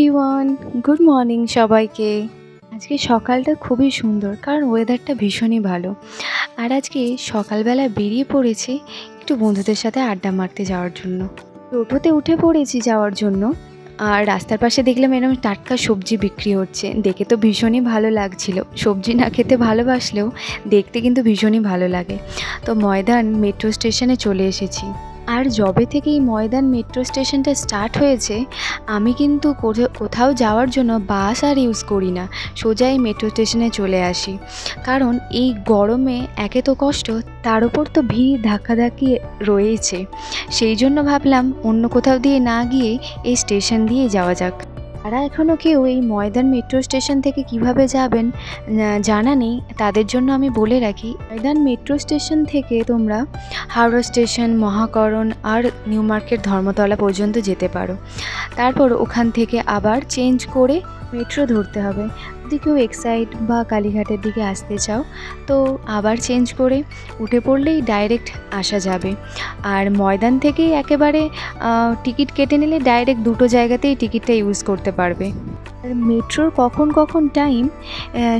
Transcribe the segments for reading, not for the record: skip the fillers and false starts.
Everyone, good morning সবাইকে। আজকে সকালটা খুবই সুন্দর কারণ ওয়েদারটা ভীষণই ভালো। আর আজকে সকালবেলা বেরিয়ে পড়েছি একটু বন্ধুদের সাথে আড্ডা মারতে যাওয়ার জন্য। টোটোতে উঠে পড়েছি যাওয়ার জন্য। আর রাস্তার পাশে দেখলাম এরকম টাটকা সবজি বিক্রি হচ্ছে, দেখে তো ভীষণই ভালো লাগছিল। সবজি না খেতে ভালোবাসলেও দেখতে কিন্তু ভীষণই ভালো লাগে। তো ময়দান মেট্রো স্টেশনে চলে এসেছি। আর যবে থেকে এই ময়দান মেট্রো স্টেশনটা স্টার্ট হয়েছে আমি কিন্তু কোথাও যাওয়ার জন্য বাস আর ইউজ করি না, সোজা এই মেট্রো স্টেশনে চলে আসি। কারণ এই গরমে একে তো কষ্ট, তার উপর তো ভিড় ধাক্কাধাক্কি রয়েছে। সেই জন্য ভাবলাম অন্য কোথাও দিয়ে না গিয়ে এই স্টেশন দিয়ে যাওয়া যাক। যারা এখনও কেউ এই ময়দান মেট্রো স্টেশন থেকে কিভাবে যাবেন জানা নেই, তাদের জন্য আমি বলে রাখি, ময়দান মেট্রো স্টেশন থেকে তোমরা হাওড়া স্টেশন, মহাকরণ আর নিউ মার্কেট ধর্মতলা পর্যন্ত যেতে পারো। তারপর ওখান থেকে আবার চেঞ্জ করে মেট্রো ধরতে হবে। যদি কেউ এক্সাইড বা কালীঘাটের দিকে আসতে চাও তো আবার চেঞ্জ করে উঠে পড়লেই ডাইরেক্ট আসা যাবে। আর ময়দান থেকেই একেবারে টিকিট কেটে নিলে ডাইরেক্ট দুটো জায়গাতেই টিকিটটা ইউজ করতে পারবে। আর মেট্রোর কখন টাইম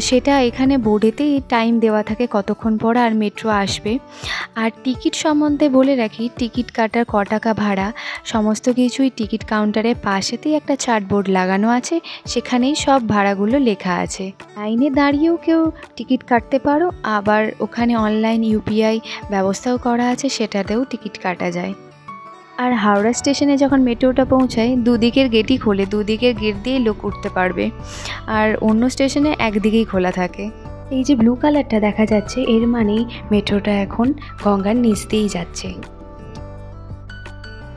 সেটা এখানে বোর্ডেতেই টাইম দেওয়া থাকে কতক্ষণ পর আর মেট্রো আসবে। আর টিকিট সম্বন্ধে বলে রাখি, টিকিট কাটার ক টাকা ভাড়া সমস্ত কিছুই টিকিট কাউন্টারের পাশেতেই একটা চার্টবোর্ড লাগানো আছে, সেখানেই সব ভাড়াগুলো লেখা আছে। লাইনে দাঁড়িয়েও কেউ টিকিট কাটতে পারো, আবার ওখানে অনলাইন ইউপিআই ব্যবস্থাও করা আছে, সেটাতেও টিকিট কাটা যায়। আর হাওড়া স্টেশনে যখন মেট্রোটা পৌঁছায় দুদিকের গেটই খোলে, দুদিকের গেট দিয়েই লোক উঠতে পারবে। আর অন্য স্টেশনে একদিকেই খোলা থাকে। এই যে ব্লু কালারটা দেখা যাচ্ছে এর মানেই মেট্রোটা এখন গঙ্গার নিচ দিয়েই যাচ্ছে।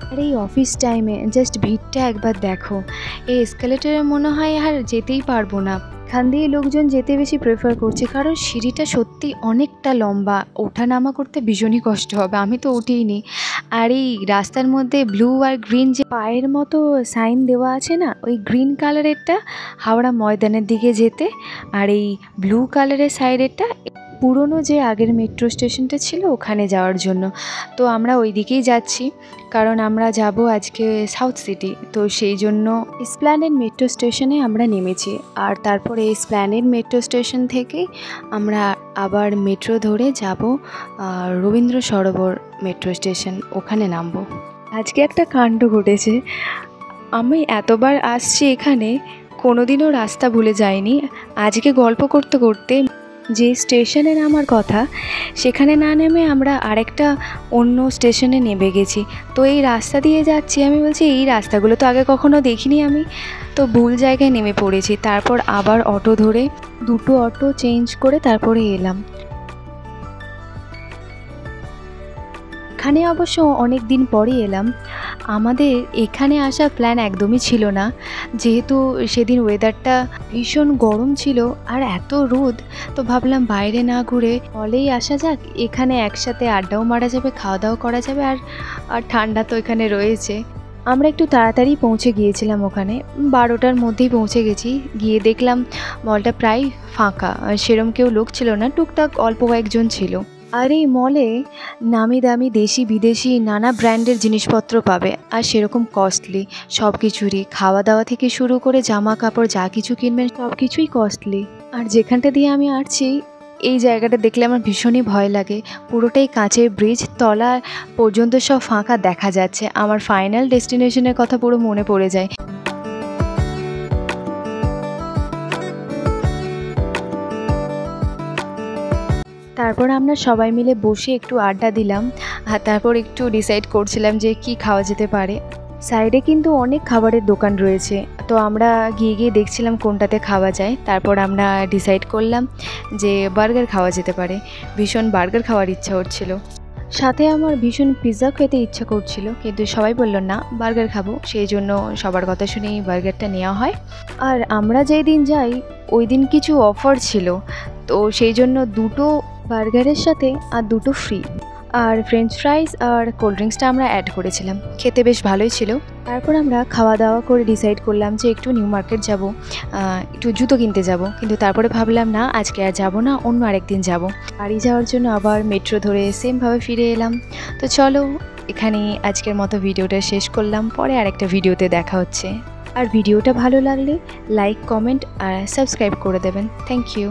আর এই অফিস টাইমে জাস্ট ভিড়টা একবার দেখো, এই এসকালেটরে মনে হয় আর যেতেই পারবো না। এখান দিয়ে লোকজন যেতে বেশি প্রেফার করছে কারণ সিঁড়িটা সত্যি অনেকটা লম্বা, ওঠা নামা করতে ভীষণই কষ্ট হবে, আমি তো উঠিনি। আর এই রাস্তার মধ্যে ব্লু আর গ্রিন যে পায়ের মতো সাইন দেওয়া আছে না, ওই গ্রিন কালারেরটা হাওড়া ময়দানের দিকে যেতে, আর এই ব্লু কালারের সাইডেরটা পুরনো যে আগের মেট্রো স্টেশনটা ছিল ওখানে যাওয়ার জন্য। তো আমরা ওই দিকেই যাচ্ছি কারণ আমরা যাব আজকে সাউথ সিটি। তো সেই জন্য এসপ্ল্যানেড মেট্রো স্টেশনে আমরা নেমেছি। আর তারপরে এসপ্ল্যানেড মেট্রো স্টেশন থেকে আমরা আবার মেট্রো ধরে যাব রবীন্দ্র সরোবর মেট্রো স্টেশন, ওখানে নামবো। আজকে একটা কাণ্ড ঘটেছে, আমি এতবার আসছি এখানে কোনোদিনও রাস্তা ভুলে যাইনি। আজকে গল্প করতে করতে যে স্টেশনে নামার কথা সেখানে না নেমে আমরা আরেকটা অন্য স্টেশনে নেমে গেছি। তো এই রাস্তা দিয়ে যাচ্ছি, আমি বলছি এই রাস্তাগুলো তো আগে কখনো দেখিনি আমি, তো ভুল জায়গায় নেমে পড়েছি। তারপর আবার অটো ধরে দুটো অটো চেঞ্জ করে তারপরে এলাম। এখানে অবশ্য অনেক দিন পরে এলাম। আমাদের এখানে আসার প্ল্যান একদমই ছিল না, যেহেতু সেদিন ওয়েদারটা ভীষণ গরম ছিল আর এত রোদ, তো ভাবলাম বাইরে না ঘুরে হলেই আসা যাক, এখানে একসাথে আড্ডাও মারা যাবে, খাওয়া দাওয়া করা যাবে, আর ঠান্ডা তো এখানে রয়েছে। আমরা একটু তাড়াতাড়ি পৌঁছে গিয়েছিলাম ওখানে, 12টার মধ্যেই পৌঁছে গেছি। গিয়ে দেখলাম মলটা প্রায় ফাঁকা, সেরম কেউ লোক ছিল না, টুকটাক অল্প কয়েকজন ছিল। আর এই মলে নামি দামি দেশি বিদেশি নানা ব্র্যান্ডের জিনিসপত্র পাবে, আর সেরকম কস্টলি সব কিছুরই, খাওয়া দাওয়া থেকে শুরু করে জামা কাপড় যা কিছু কিনবেন সব কিছুই কস্টলি। আর যেখানটা দিয়ে আমি আসছি এই জায়গাটা দেখলে আমার ভীষণই ভয় লাগে, পুরোটাই কাঁচের ব্রিজ, তলা পর্যন্ত সব ফাঁকা দেখা যাচ্ছে। আমার ফাইনাল ডেস্টিনেশনের কথা পুরো মনে পড়ে যায়। তারপর আমরা সবাই মিলে বসে একটু আড্ডা দিলাম, আর তারপর একটু ডিসাইড করছিলাম যে কি খাওয়া যেতে পারে। সাইডে কিন্তু অনেক খাবারের দোকান রয়েছে, তো আমরা গিয়ে দেখছিলাম কোনটাতে খাওয়া যায়। তারপর আমরা ডিসাইড করলাম যে বার্গার খাওয়া যেতে পারে, ভীষণ বার্গার খাওয়ার ইচ্ছা হচ্ছিল। সাথে আমার ভীষণ পিৎজা খেতে ইচ্ছা করছিল, কিন্তু সবাই বলল না বার্গার খাবো, সেই জন্য সবার কথা শুনেই বার্গারটা নেওয়া হয়। আর আমরা যেই দিন যাই ওই দিন কিছু অফার ছিল, তো সেই জন্য দুটো বার্গারের সাথে আর দুটো ফ্রি, আর ফ্রেঞ্চ ফ্রাইস আর কোল্ড ড্রিঙ্কসটা আমরা অ্যাড করেছিলাম, খেতে বেশ ভালোই ছিল। তারপর আমরা খাওয়া দাওয়া করে ডিসাইড করলাম যে একটু নিউ মার্কেট যাব, একটু জুতো কিনতে যাব, কিন্তু তারপরে ভাবলাম না আজকে আর যাব না, অন্য আরেকদিন যাব। বাড়ি যাওয়ার জন্য আবার মেট্রো ধরে সেমভাবে ফিরে এলাম। তো চলো এখানেই আজকের মতো ভিডিওটা শেষ করলাম, পরে আরেকটা ভিডিওতে দেখা হচ্ছে। আর ভিডিওটা ভালো লাগলে লাইক, কমেন্ট আর সাবস্ক্রাইব করে দেবেন। Thank you.